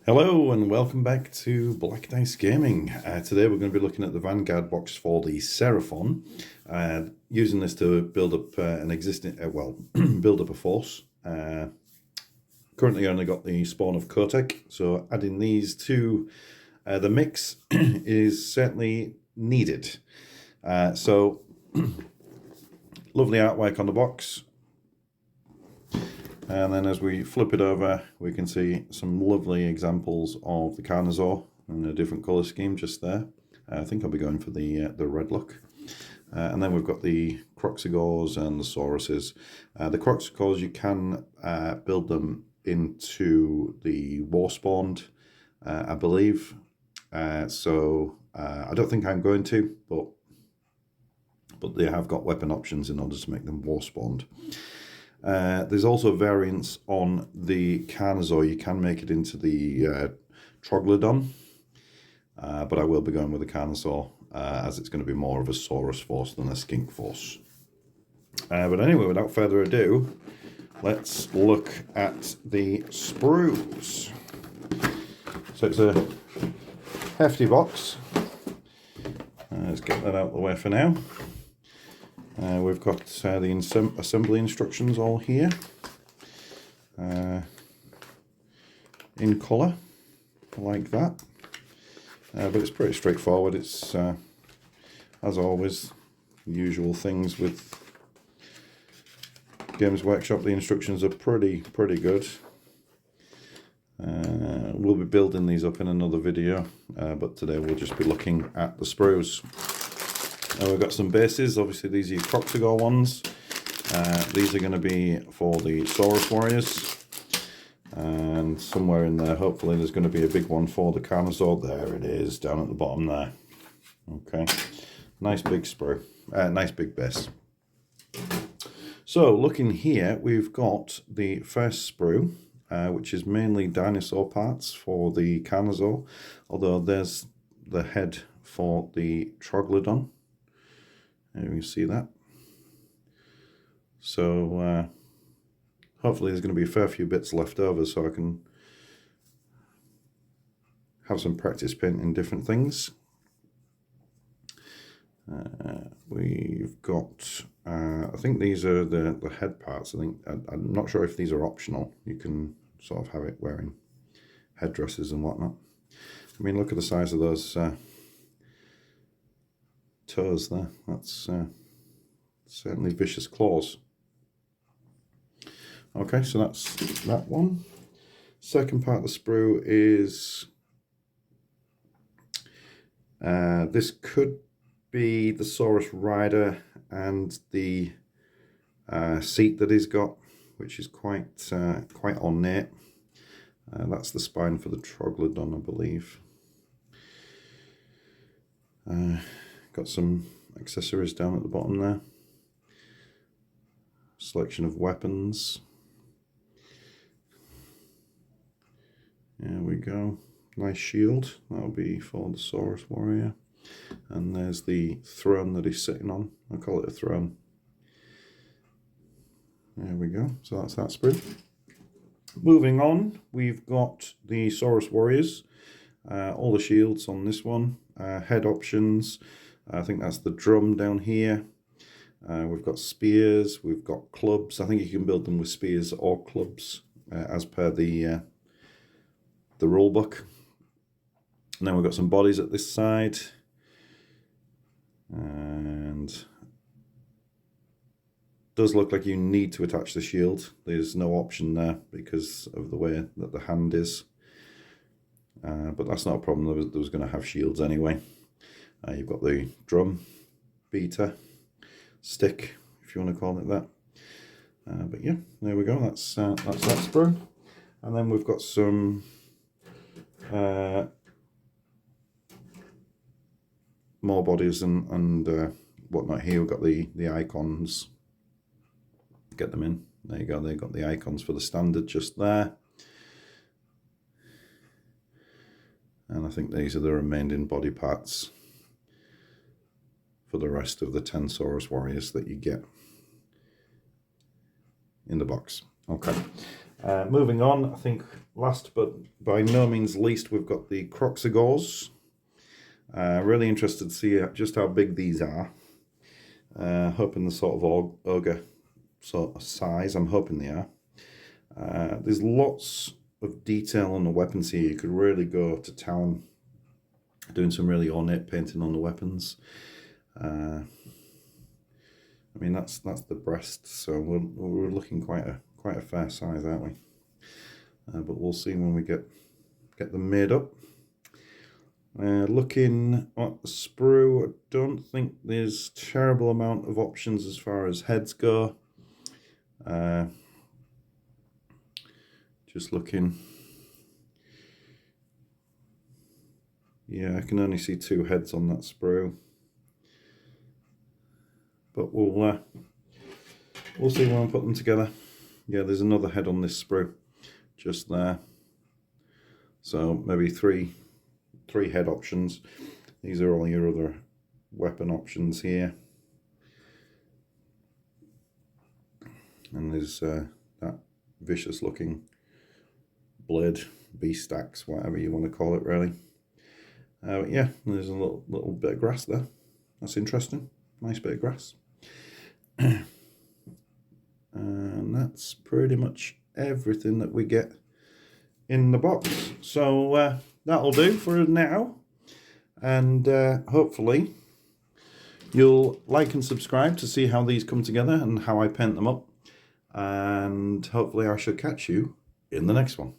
Hello and welcome back to Black Dice Gaming. Today we're going to be looking at the Vanguard box for the Seraphon, using this to build up an existing, build up a force. Currently only got the spawn of Kotek, so adding these to the mix is certainly needed. So lovely artwork on the box. And then as we flip it over, we can see some lovely examples of the Carnosaur in a different colour scheme just there. I think I'll be going for the red look. And then we've got the Croxigors and the Sauruses. The Croxigors, you can build them into the War Spawned, I believe. So I don't think I'm going to, but they have got weapon options in order to make them War Spawned. There's also variants on the Carnosaur. You can make it into the Troglodon, but I will be going with the Carnosaur as it's going to be more of a Saurus force than a Skink force. But anyway, without further ado, let's look at the sprues. So it's a hefty box. Let's get that out of the way for now. We've got the assembly instructions all here in colour, like that, but it's pretty straightforward. It's as always, usual things with Games Workshop. The instructions are pretty good. We'll be building these up in another video, but today we'll just be looking at the sprues. We've got some bases. Obviously these are your Croxigor ones. These are going to be for the Saurus Warriors. And somewhere in there, hopefully, there's going to be a big one for the Carnosaur. There it is, down at the bottom there. Okay. Nice big sprue. Nice big base. So, looking here, we've got the first sprue, which is mainly dinosaur parts for the Carnosaur. Although there's the head for the Troglodon. There you can see that. So hopefully there's going to be a fair few bits left over so I can have some practice painting different things. We've got, I think these are the head parts. I'm not sure if these are optional. You can sort of have it wearing headdresses and whatnot. I mean, look at the size of those toes there. That's certainly vicious claws. Okay, so that's that one. Second part of the sprue is this could be the Saurus Rider and the seat that he's got, which is quite ornate. That's the spine for the Troglodon, I believe. Got some accessories down at the bottom there. Selection of weapons. There we go. Nice shield. That'll be for the Saurus Warrior. And there's the throne that he's sitting on. I call it a throne. There we go. So that's that sprue. Moving on, we've got the Saurus Warriors. All the shields on this one. Head options. I think that's the drum down here. We've got spears, we've got clubs. I think you can build them with spears or clubs as per the rule book. And then we've got some bodies at this side. And it does look like you need to attach the shield. There's no option there because of the way that the hand is. But that's not a problem. There was going to have shields anyway. You've got the drum, beater, stick, if you want to call it that. But yeah, there we go. That's that sprue. And then we've got some more bodies and whatnot here. We've got the icons. Get them in. There you go. They've got the icons for the standard just there. And I think these are the remaining body parts for the rest of the 10 Saurus Warriors that you get in the box. Okay. Moving on, I think last but by no means least, we've got the Croxagores. Really interested to see just how big these are. Hoping the sort of ogre sort of size, I'm hoping they are. There's lots of detail on the weapons here. You could really go to town doing some really ornate painting on the weapons. I mean, that's the breast, so we're looking quite a fair size, aren't we? But we'll see when we get them made up. Looking at the sprue, I don't think there's a terrible amount of options as far as heads go. Just looking. Yeah, I can only see 2 heads on that sprue. But we'll see when I put them together. Yeah, there's another head on this sprue, just there. So maybe three head options. These are all your other weapon options here. And there's that vicious looking blade, beast axe, whatever you want to call it, really. Yeah, there's a little bit of grass there. That's interesting. Nice bit of grass. And that's pretty much everything that we get in the box. So that'll do for now. And hopefully you'll like and subscribe to see how these come together and how I paint them up. And hopefully I shall catch you in the next one.